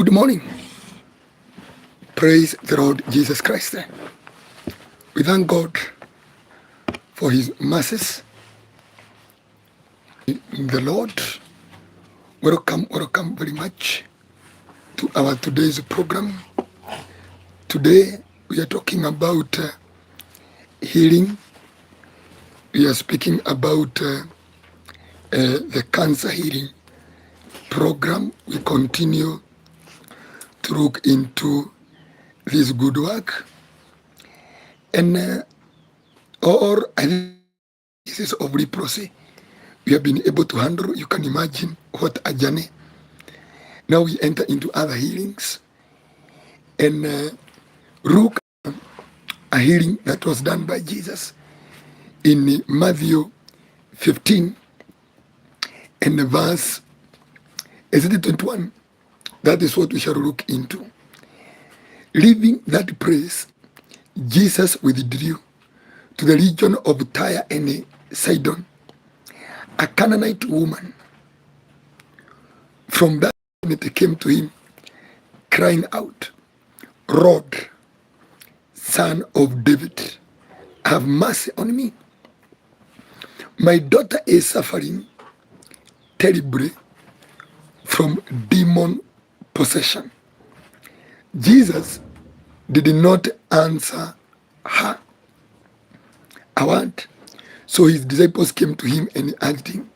Good morning. Praise the Lord Jesus Christ. We thank God for his mercies. The Lord, welcome very much to our today's program. Today we are talking about healing. We are speaking about the cancer healing program. We continue to look into this good work. And or I think cases of leprosy we have been able to handle. You can imagine what a journey. Now we enter into other healings and look at a healing that was done by Jesus in Matthew 15 and verse, is it 21? That is what we shall look into. Leaving that place, Jesus withdrew to the region of Tyre and Sidon. A Canaanite woman from that community came to him, crying out, Lord, Son of David, have mercy on me. My daughter is suffering terribly from demon possession. Jesus did not answer her a word. So his disciples came to him and asked him,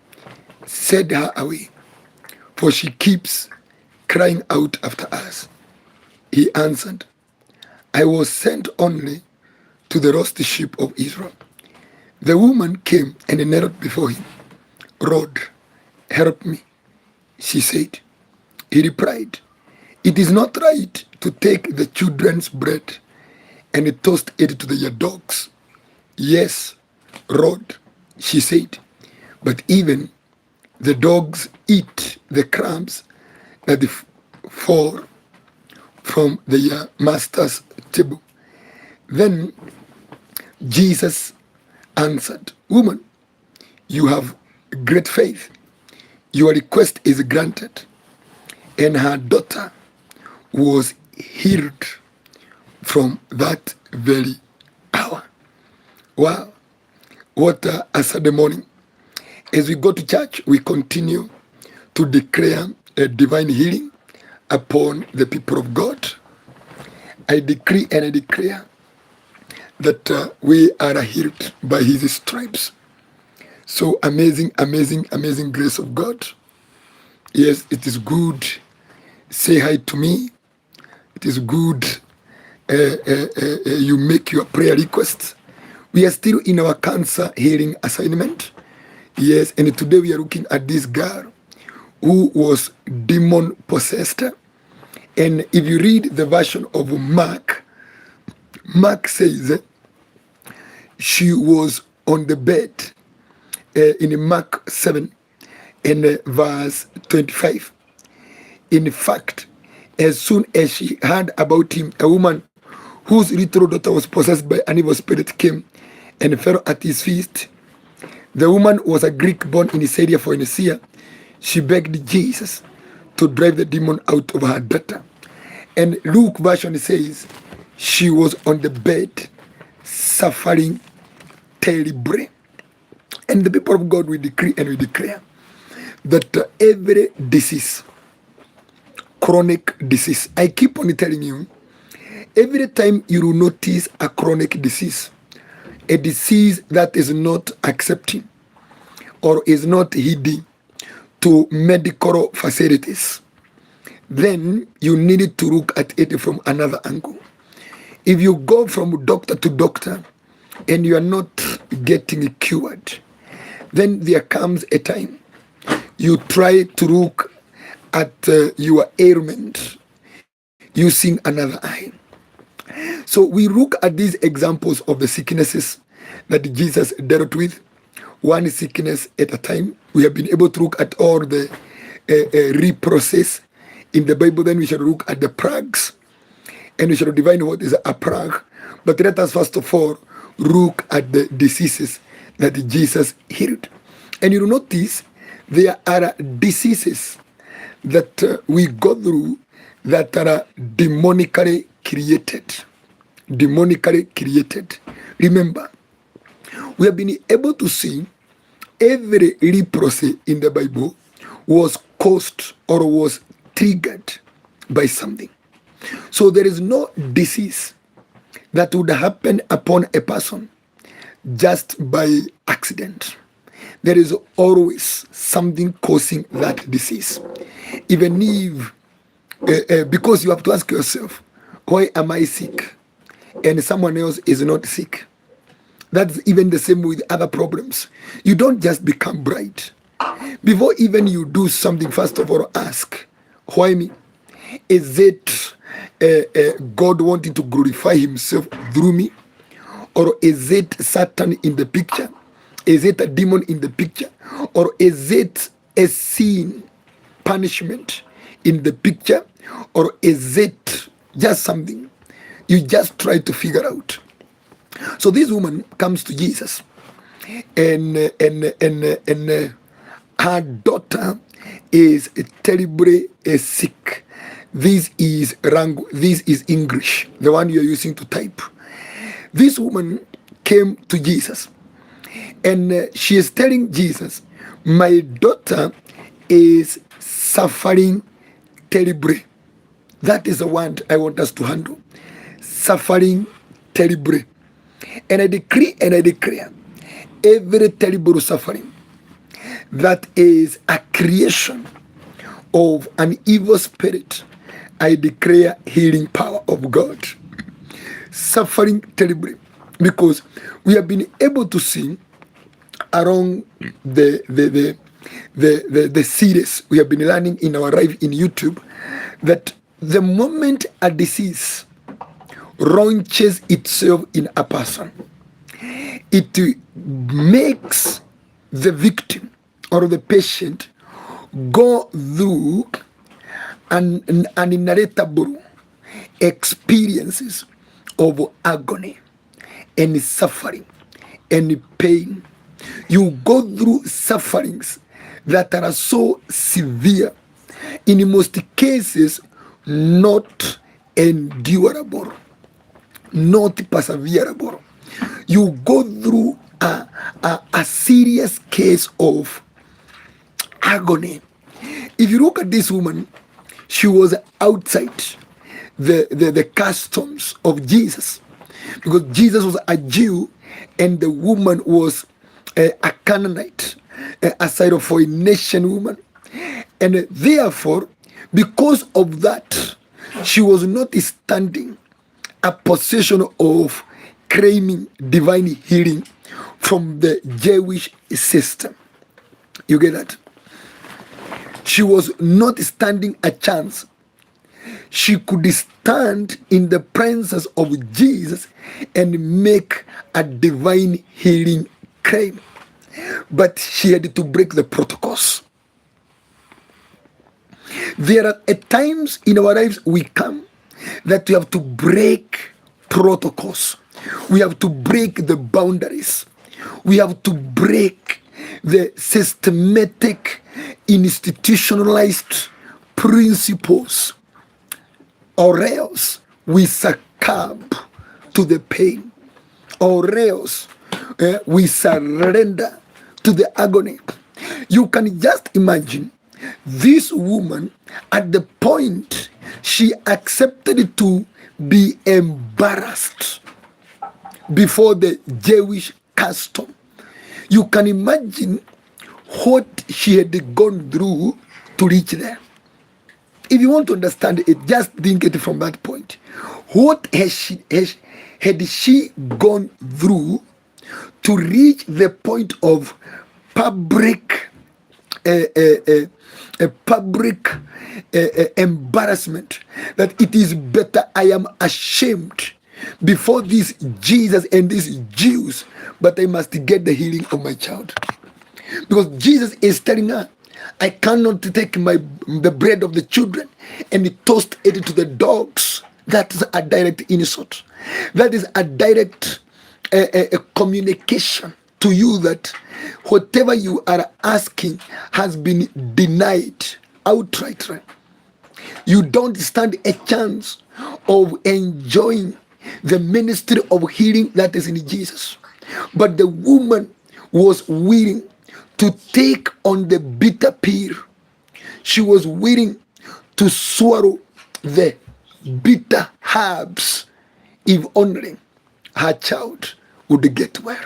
send her away, for she keeps crying out after us. He answered, I was sent only to the lost sheep of Israel. The woman came and knelt before him. Lord, help me, she said. He replied, it is not right to take the children's bread and toss it to the dogs. Yes, Lord, she said, but even the dogs eat the crumbs that fall from their master's table. Then Jesus answered, woman, you have great faith. Your request is granted. And her daughter was healed from that very hour. Wow, what a Saturday morning. As we go to church, we continue to declare a divine healing upon the people of God. I decree and I declare that we are healed by his stripes. So amazing grace of God. Yes, it is good. Say hi to me. It is good. You make your prayer requests. We are still in our cancer healing assignment. Yes, and today we are looking at this girl who was demon possessed. And if you read the version of Mark, Mark says she was on the bed in Mark 7 and verse 25. In fact, as soon as she heard about him, a woman whose little daughter was possessed by an evil spirit came and fell at his feet. The woman was a Greek born in Syria Phoenicia. She begged Jesus to drive the demon out of her daughter. And Luke version says she was on the bed suffering terribly. And the people of God will decree and we declare that every disease, chronic disease, I keep on telling you, every time you will notice a chronic disease, a disease that is not accepting or is not heeding to medical facilities, then you need to look at it from another angle. If you go from doctor to doctor and you are not getting cured, then there comes a time you try to look at your ailment using another eye. So we look at these examples of the sicknesses that Jesus dealt with, one sickness at a time. We have been able to look at all the reprocess in the Bible. Then we shall look at the plagues, and we shall define what is a plague. But let us first of all look at the diseases that Jesus healed. And you will notice there are diseases that we go through that are demonically created. Demonically created. Remember, we have been able to see every leprosy in the Bible was caused or was triggered by something. So there is no disease that would happen upon a person just by accident. There is always something causing that disease. Even if, because you have to ask yourself, why am I sick? And someone else is not sick. That's even the same with other problems. You don't just become bright. Before even you do something, first of all, ask, why me? Is it God wanting to glorify himself through me? Or is it Satan in the picture? Is it a demon in the picture? Or is it a sin, punishment in the picture? Or is it just something you just try to figure out? So this woman comes to Jesus, and her daughter is terribly sick. This is English, the one you're using to type. This woman came to Jesus, and she is telling Jesus, my daughter is suffering terribly. That is the word I want us to handle. Suffering terribly. And I decree and I declare every terrible suffering that is a creation of an evil spirit, I declare healing power of God. Suffering terribly, because we have been able to see around the series we have been learning in our life in YouTube that the moment a disease launches itself in a person, it makes the victim or the patient go through an inheritable experiences of agony and suffering and pain. You go through sufferings that are so severe, in most cases not endurable, not perseverable. You go through a serious case of agony. If you look at this woman, she was outside the customs of Jesus, because Jesus was a Jew and the woman was a Canaanite, a Syrophoenician woman, and therefore, because of that, she was not standing a position of claiming divine healing from the Jewish system. You get that? She was not standing a chance. She could stand in the presence of Jesus and make a divine healing claim. But she had to break the protocols. There are at times in our lives we come that we have to break protocols. We have to break the boundaries. We have to break the systematic, institutionalized principles, or else we succumb to the pain, or else we surrender to the agony. You can just imagine this woman at the point she accepted to be embarrassed before the Jewish custom. You can imagine what she had gone through to reach there. If you want to understand it, just think it from that point. What had she gone through to reach the point of public embarrassment, that it is better I am ashamed before this Jesus and these Jews, but I must get the healing of my child? Because Jesus is telling her, I cannot take the bread of the children and toss it to the dogs. That is a direct insult. That is a direct a communication to you that whatever you are asking has been denied outright. You don't stand a chance of enjoying the ministry of healing that is in Jesus. But the woman was willing to take on the bitter pill. She was willing to swallow the bitter herbs if only her child would get well.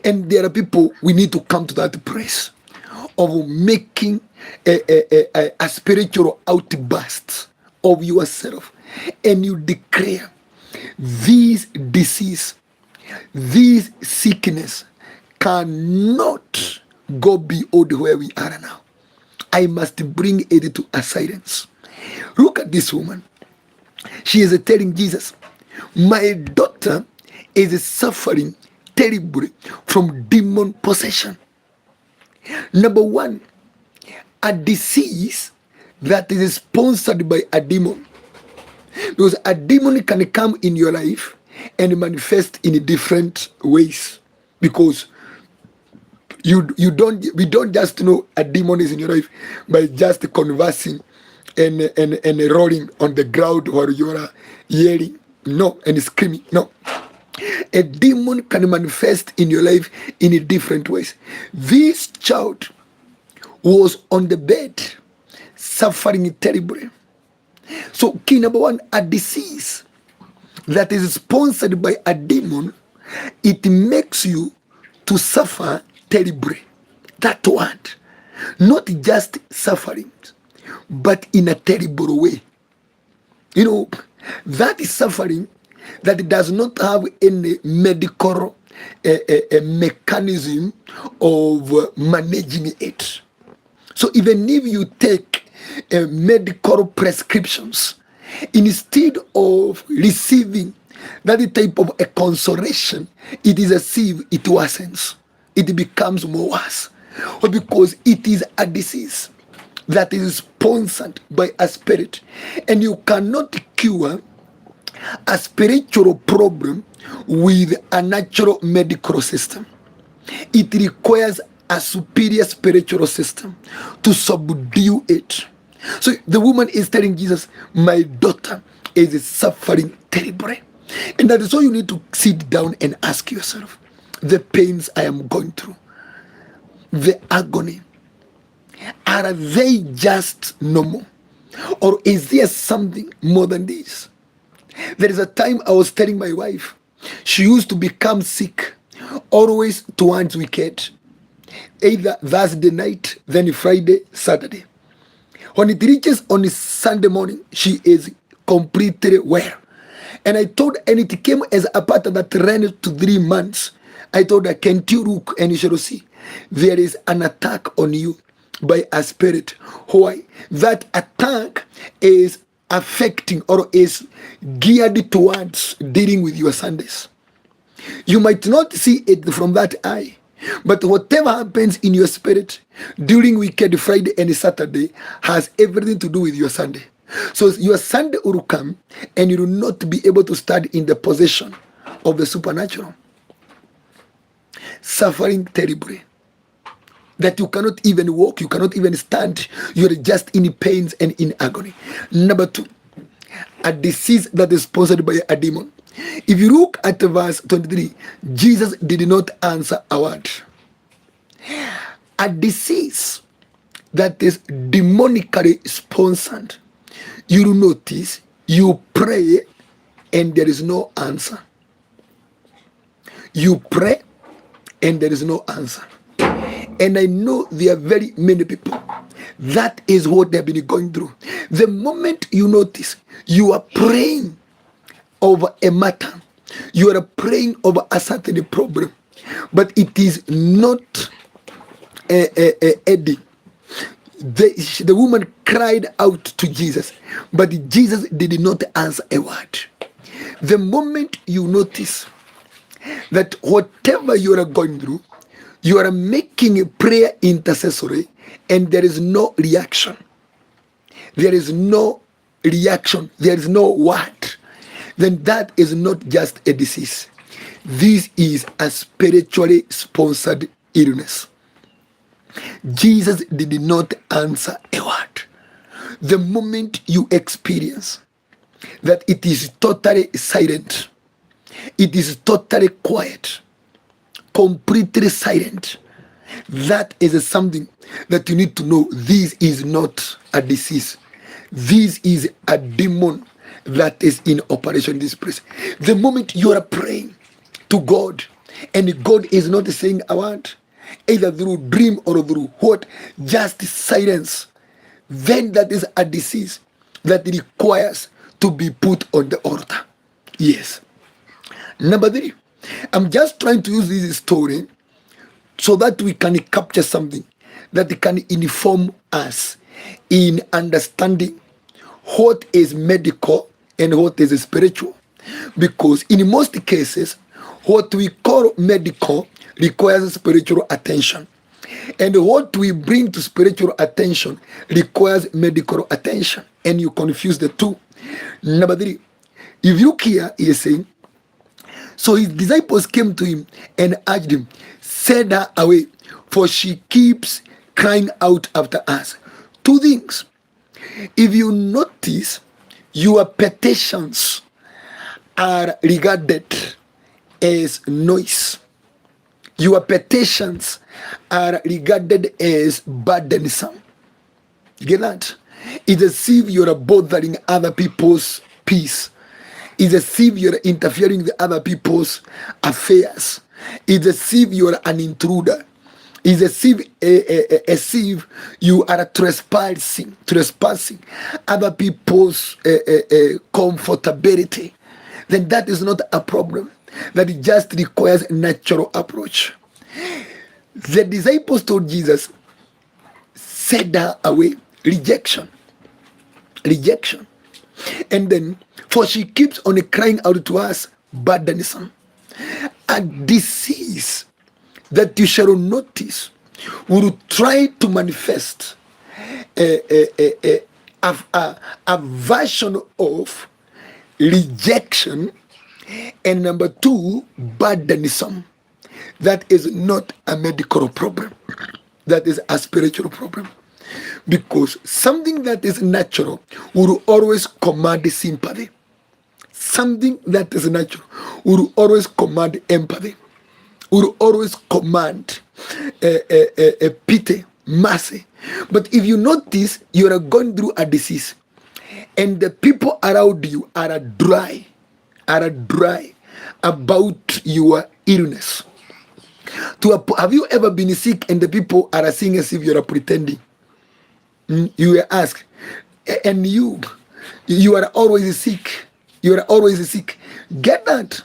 And there are people, we need to come to that place of making a spiritual outburst of yourself, and you declare, this disease, this sickness cannot go beyond where we are now. I must bring it to a silence. Look at this woman. She is telling Jesus, my daughter is suffering terribly from demon possession. Number one, a disease that is sponsored by a demon. Because a demon can come in your life and manifest in different ways. Because we don't just know a demon is in your life by just conversing and rolling on the ground while you are yelling, no, and screaming. No. A demon can manifest in your life in different ways. This child was on the bed suffering terribly. So key number one, a disease that is sponsored by a demon, it makes you to suffer terribly. That word, not just suffering, but in a terrible way. You know, that is suffering that does not have any medical a mechanism of managing it. So even if you take medical prescriptions, instead of receiving that type of a consolation, it is as if it worsens. It becomes more worse. Because it is a disease that is sponsored by a spirit. And you cannot cure a spiritual problem with a natural medical system. It requires a superior spiritual system to subdue it. So the woman is telling Jesus, my daughter is suffering terribly. And that is why you need to sit down and ask yourself, the pains I am going through, the agony, are they just normal? Or is there something more than this? There is a time I was telling my wife, she used to become sick always towards weekend, either Thursday night, then Friday, Saturday. When it reaches on Sunday morning, she is completely well. And I told her, and it came as a pattern that ran to 3 months. I told her, can't you look and you shall see? There is an attack on you by a spirit. Why? That attack is affecting or is geared towards dealing with your Sundays. You might not see it from that eye, but whatever happens in your spirit during weekend, Friday and Saturday has everything to do with your Sunday. So your Sunday will come and you will not be able to stand in the possession of the supernatural. Suffering terribly. That you cannot even walk, you cannot even stand. You're just in pains and in agony. Number 2, a disease that is sponsored by a demon. If you look at verse 23, Jesus did not answer a word. A disease that is demonically sponsored. You will notice, you pray and there is no answer. You pray and there is no answer. And I know there are very many people. That is what they've been going through. The moment you notice, you are praying over a matter, you are praying over a certain problem, but it is not Eddie. The woman cried out to Jesus, but Jesus did not answer a word. The moment you notice that whatever you are going through, you are making a prayer intercessory and there is no reaction. There is no reaction. There is no word. Then that is not just a disease. This is a spiritually sponsored illness. Jesus did not answer a word. The moment you experience that it is totally silent, it is totally quiet, completely silent, that is something that you need to know. This is not a disease. This is a demon that is in operation in this place. The moment you are praying to God and God is not saying a word, either through dream or through what, just silence, then that is a disease that requires to be put on the altar. Yes. Number 3, I'm just trying to use this story so that we can capture something that can inform us in understanding what is medical and what is spiritual. Because in most cases, what we call medical requires spiritual attention. And what we bring to spiritual attention requires medical attention. And you confuse the two. Number 3, if you look here, he is saying, so his disciples came to him and urged him, send her away, for she keeps crying out after us. 2 things. If you notice, your petitions are regarded as noise. Your petitions are regarded as burdensome. You get that? It's as if you're bothering other people's peace. It's as if you're interfering with other people's affairs. It's as if you're an intruder. It's as if you are trespassing other people's comfortability. Then that is not a problem. That it just requires a natural approach. The disciples told Jesus, send her away. Rejection. And then, for she keeps on crying out to us, burdensome. A disease that you shall notice will try to manifest a version of rejection, and number 2, burdensome. That is not a medical problem. That is a spiritual problem. Because something that is natural will always command sympathy. Something that is natural will always command empathy, will always command pity, mercy. But if you notice, you are going through a disease and the people around you are dry about your illness. Have you ever been sick and the people are saying as if you are pretending? You were asked, and you are always sick. You are always sick. Get that?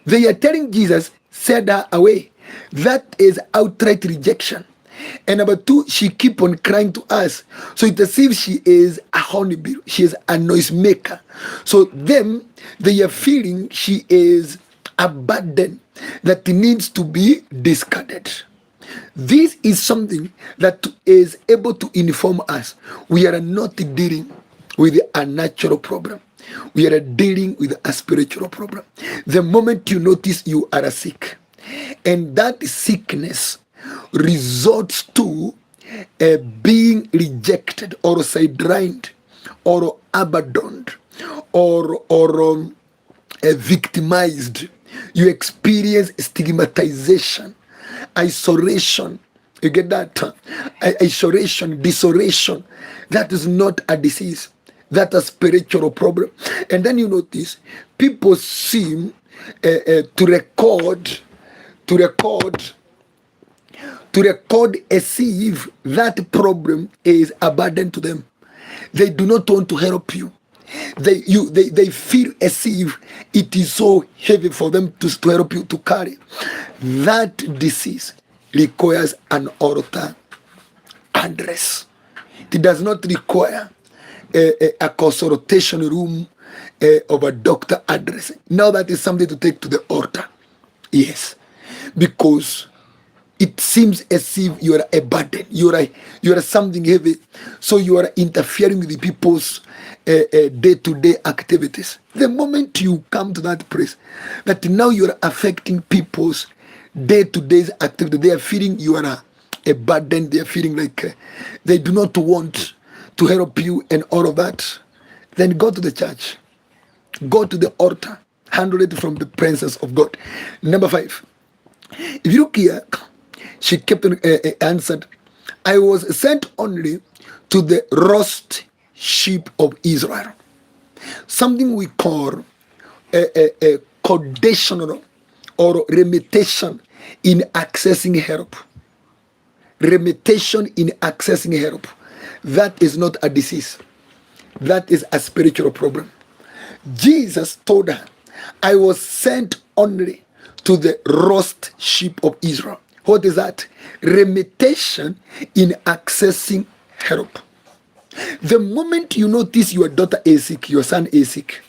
They are telling Jesus, send her away. That is outright rejection. And number 2, she keep on crying to us. So it's as if she is a honeybee. She is a noisemaker. So them, they are feeling she is a burden that needs to be discarded. This is something that is able to inform us. We are not dealing with a natural problem. We are dealing with a spiritual problem. The moment you notice you are sick, and that sickness results to being rejected or sidelined or abandoned or victimized, you experience stigmatization, isolation. You get that? Isolation, desolation. That is not a disease. That's a spiritual problem. And then you notice people seem to record as if that problem is a burden to them. They do not want to help you. They feel as if it is so heavy for them to help you to carry. That disease requires an altar address. It does not require a consultation room of a doctor address. Now that is something to take to the altar. Yes, because it seems as if you are a burden. You are something heavy. So you are interfering with the people's day-to-day activities. The moment you come to that place, that now you are affecting people's day-to-day activity, they are feeling you are a burden. They are feeling like they do not want to help you and all of that, then go to the church. Go to the altar. Handle it from the presence of God. Number 5. If you look here, she kept answered, I was sent only to the lost sheep of Israel. Something we call a conditional or limitation in accessing help. Limitation in accessing help. That is not a disease. That is a spiritual problem. Jesus told her, I was sent only to the lost sheep of Israel. What is that? Limitation in accessing help. The moment you notice your daughter is sick, your son is sick,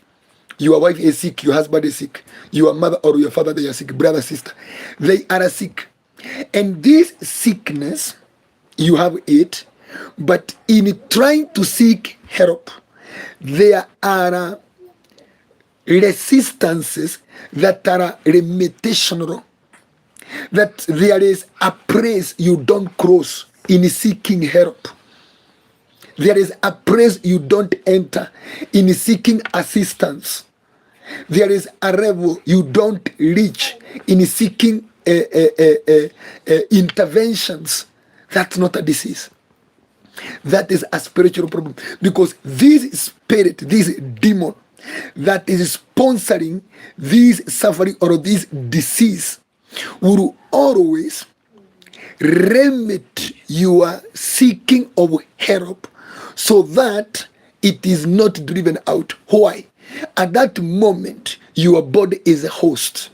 your wife is sick, your husband is sick, your mother or your father, they are sick, brother, sister, they are sick. And this sickness, you have it, but in trying to seek help, there are resistances that are limitational, that there is a place you don't cross in seeking help. There is a place you don't enter in seeking assistance. There is a level you don't reach in seeking interventions. That's not a disease. That is a spiritual problem. Because this spirit, this demon that is sponsoring this suffering or this disease will always limit your seeking of help so that it is not driven out. Why? At that moment, your body is a host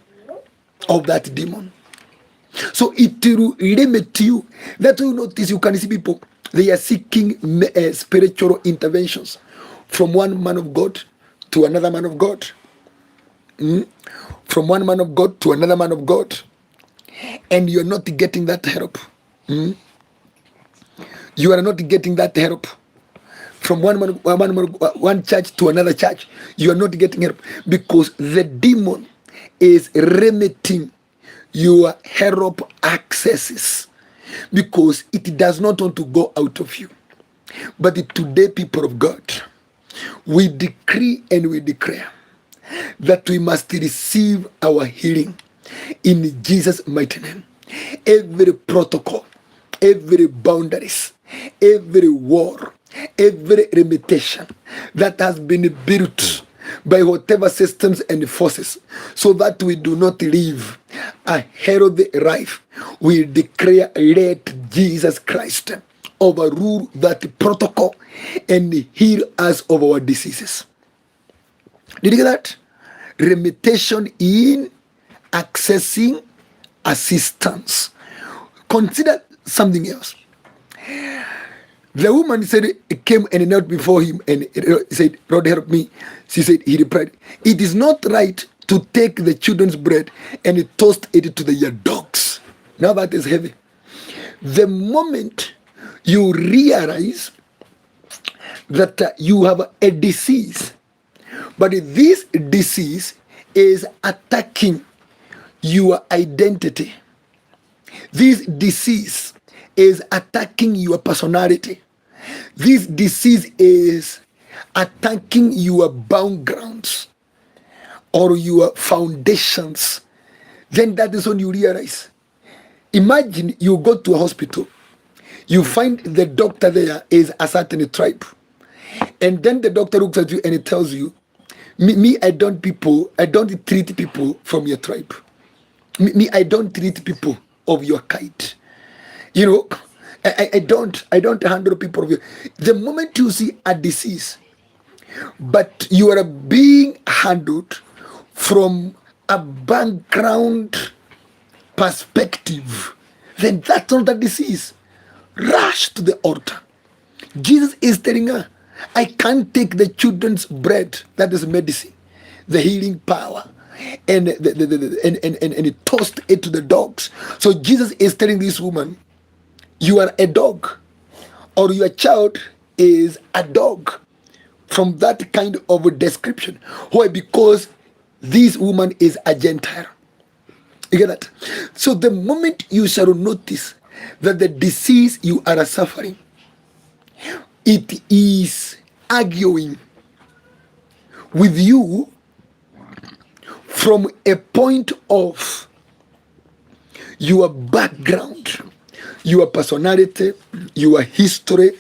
of that demon. So it will limit you. That you notice, you can see people, they are seeking spiritual interventions from one man of God to another man of God. From one man of God to another man of God. And you're not getting that help. You are not getting that help. From one church to another church, you are not getting help because the demon is limiting your help accesses because it does not want to go out of you. But today, people of God, we decree and we declare that we must receive our healing in Jesus' mighty name. Every protocol, every boundaries, every war, every limitation that has been built by whatever systems and forces so that we do not live a healthy life, we declare, let Jesus Christ overrule that protocol and heal us of our diseases. Did you get that? Limitation in accessing assistance. Consider something else. The woman said, came and knelt before him and said, Lord, help me. She said, he replied, it is not right to take the children's bread and toss it to the dogs. Now that is heavy. The moment you realize that you have a disease, but this disease is attacking your identity. This disease is attacking your personality. This disease is attacking your backgrounds or your foundations. Then that is when you realize. Imagine you go to a hospital, you find the doctor there is a certain tribe, and then the doctor looks at you and he tells you, I don't treat people from your tribe. I don't treat people of your kind. You know, I don't handle people of your. The moment you see a disease, but you are being handled from a background perspective, then that's not a disease. Rush to the altar. Jesus is telling her, I can't take the children's bread, that is medicine, the healing power, and and tossed it to the dogs. So Jesus is telling this woman, you are a dog, or your child is a dog, from that kind of a description. Why? Because this woman is a Gentile. You get that? So the moment you shall notice that the disease you are suffering It is arguing with you from a point of your background, your personality, your history,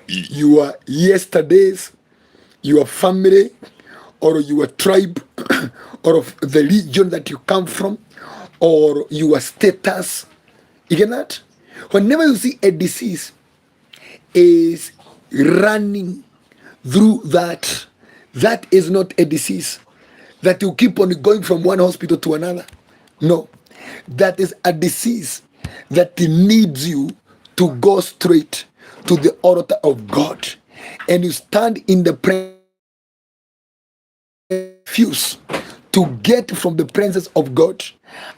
your yesterdays, your family, or your tribe, or of the region that you come from, or your status. You get that? Whenever you see a disease is running through that, that is not a disease that you keep on going from one hospital to another. No, that is a disease that needs you to go straight to the altar of God, and you stand in the refuse to get from the presence of God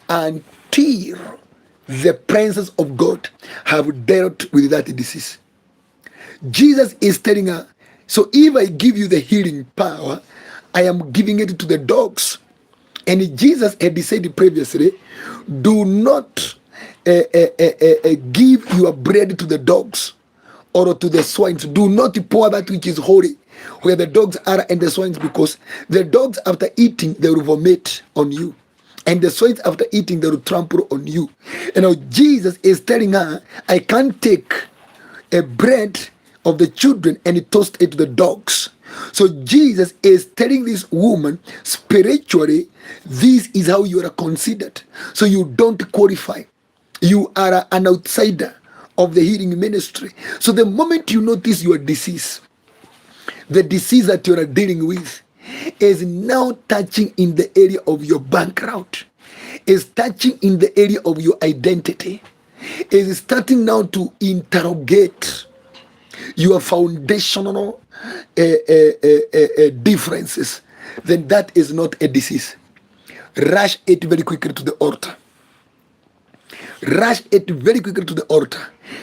until the presence of God have dealt with that disease. Jesus is telling her, so if I give you the healing power, I am giving it to the dogs. And Jesus had said previously, do not give your bread to the dogs or to the swines. Do not pour that which is holy where the dogs are and the swines, because the dogs after eating, they will vomit on you. And the swines after eating, they will trample on you. And now Jesus is telling her, I can't take a bread of the children and toast it to the dogs. So Jesus is telling this woman, spiritually, this is how you are considered. So you don't qualify. You are an outsider of the healing ministry. So the moment you notice your disease, the disease that you are dealing with is now touching in the area of your background, is touching in the area of your identity, is starting now to interrogate your foundational differences, then that is not a disease. Rush it very quickly to the altar. Rush it very quickly to the altar.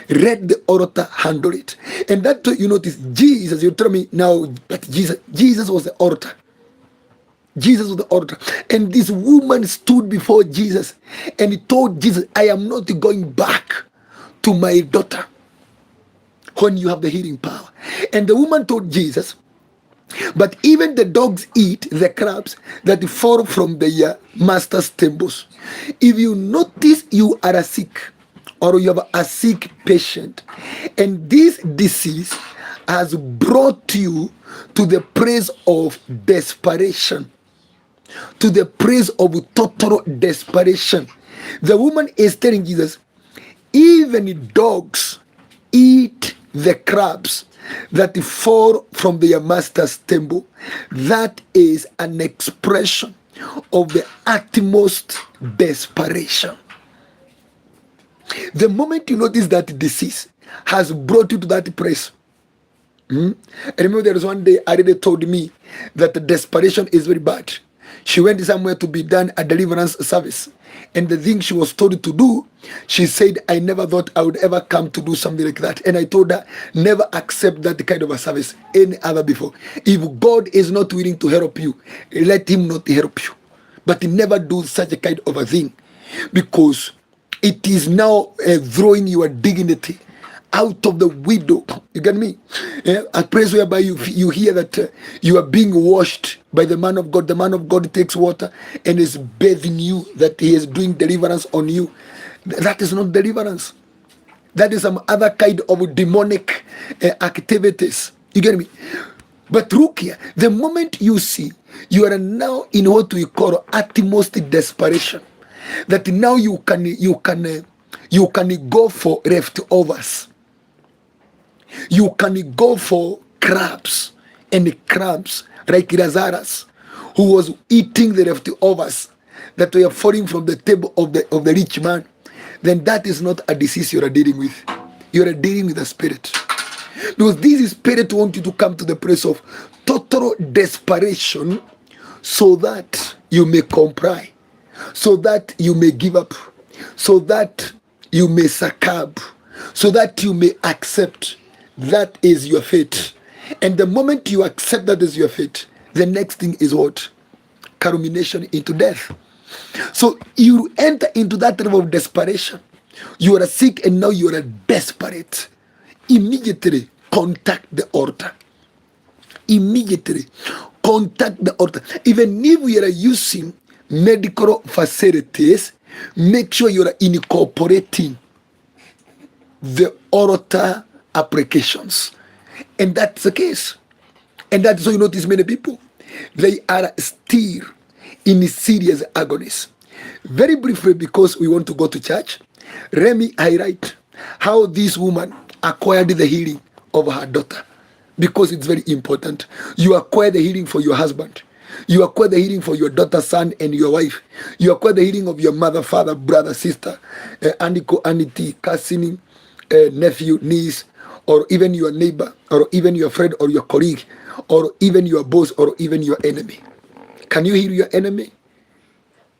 Let the altar handle it. And that you notice Jesus, you tell me now that Jesus was the altar. Jesus was the altar. And this woman stood before Jesus and he told Jesus, I am not going back to my daughter when you have the healing power. And the woman told Jesus, but even the dogs eat the crabs that fall from their master's tables. If you notice you are sick or you have a sick patient and this disease has brought you to the place of desperation, to the place of total desperation, the woman is telling Jesus, even dogs eat the crabs that fall from their master's table. That is an expression of the utmost desperation. The moment you notice that disease has brought you to that place, I remember there was one day Aride told me that the desperation is very bad. She went somewhere to be done a deliverance service, and the thing she was told to do, she said, I never thought I would ever come to do something like that. And I told her, never accept that kind of a service any other before. If God is not willing to help you, let him not help you, but never do such a kind of a thing, because it is now throwing your dignity out of the window. You get me? A place whereby you hear that you are being washed by the man of God. The man of God takes water and is bathing you, that he is doing deliverance on you. That is not deliverance. That is some other kind of demonic activities. You get me? But look here, the moment you see you are now in what we call utmost desperation, that now you can go for leftovers. You can go for crabs and crabs like Lazarus, who was eating the leftovers that were falling from the table of the rich man. Then that is not a disease you are dealing with. You are dealing with a spirit. Because this spirit wants you to come to the place of total desperation, so that you may comply, so that you may give up, so that you may succumb, so that you may accept that is your fate. And the moment you accept that is your fate, the next thing is what? Culmination into death. So you enter into that level of desperation. You are sick and now you are desperate. Immediately contact the altar. Immediately contact the altar. Even if we are using medical facilities, make sure you are incorporating the altar applications. And that's the case. And that's why you notice many people, they are still in serious agonies. Very briefly, because we want to go to church, let me highlight how this woman acquired the healing of her daughter, because it's very important. You acquire the healing for your husband. You acquire the healing for your daughter, son, and your wife. You acquire the healing of your mother, father, brother, sister, auntie, cousin, nephew, niece, or even your neighbor, or even your friend, or your colleague, or even your boss, or even your enemy. Can you heal your enemy?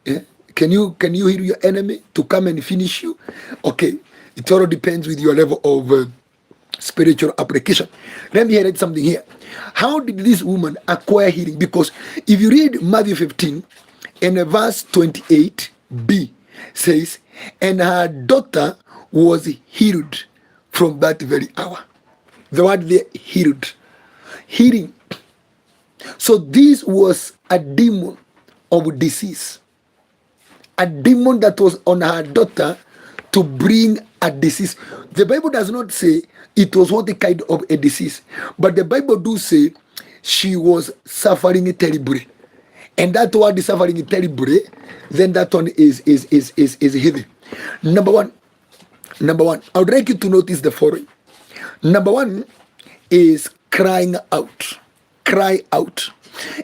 Yeah? Can you heal your enemy to come and finish you? Okay, it all depends with your level of spiritual application. Let me highlight something here. How did this woman acquire healing? Because if you read Matthew 15 and verse 28b says, and her daughter was healed from that very hour. The word there, healed. Healing. So this was a demon of disease. A demon that was on her daughter to bring a disease. The Bible does not say it was what kind of a disease, but the Bible do say she was suffering terribly. And that word is suffering terribly, then that one is heavy. Number one, I would like you to notice the following. Number one is crying out. Cry out.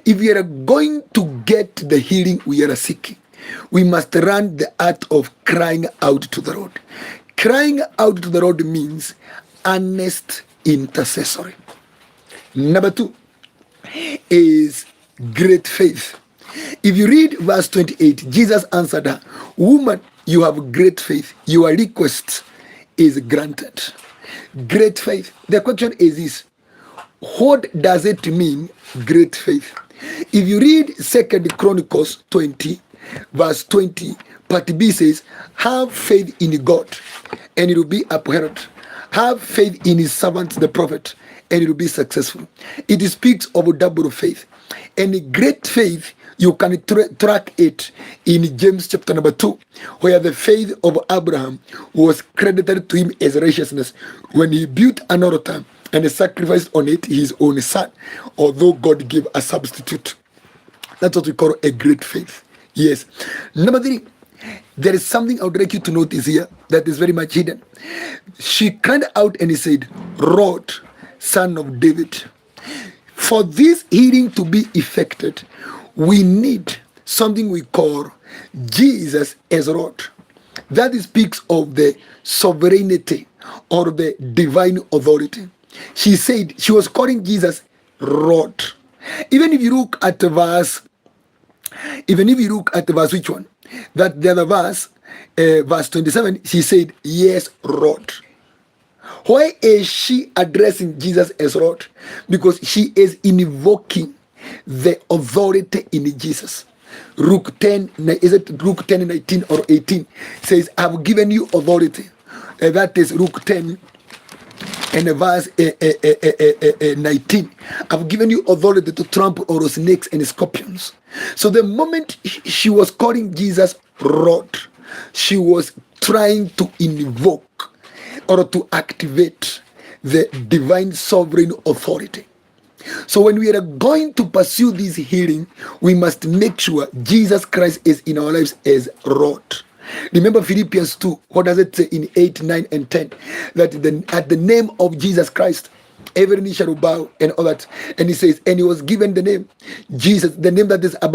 If we are going to get the healing we are seeking, we must learn the art of crying out to the Lord. Crying out to the Lord means earnest intercessory. Number two is great faith. If you read verse 28, Jesus answered her, woman, you have great faith. Your request is granted. Great faith. The question is this: what does it mean, great faith? If you read 2 Chronicles 20, verse 20, part B says, have faith in God, and it will be upheld. Have faith in his servant, the prophet, and it will be successful. It speaks of a double faith. And great faith, you can track it in James chapter number 2, where the faith of Abraham was credited to him as righteousness when he built an altar and sacrificed on it his own son, although God gave a substitute. That's what we call a great faith. Yes. Number three, there is something I would like you to notice here that is very much hidden. She cried out and he said, Lord, Son of David. For this healing to be effected, we need something we call Jesus as Lord. That speaks of the sovereignty or the divine authority. She said, she was calling Jesus Lord. Even if you look at the verse, which one? That the other verse, verse 27, she said, yes, Lord. Why is she addressing Jesus as Lord? Because she is invoking the authority in Jesus. Luke 10, is it Luke 10, 19 or 18? Says, I've given you authority. That is Luke 10 and verse 19. I've given you authority to trample over snakes and scorpions. So the moment she was calling Jesus Lord, she was trying to invoke or to activate the divine sovereign authority. So when we are going to pursue this healing, we must make sure Jesus Christ is in our lives as Lord. Remember Philippians 2, what does it say in 8, 9, and 10? That at the name of Jesus Christ, every knee shall bow and all that. And he says, and he was given the name Jesus, the name that is above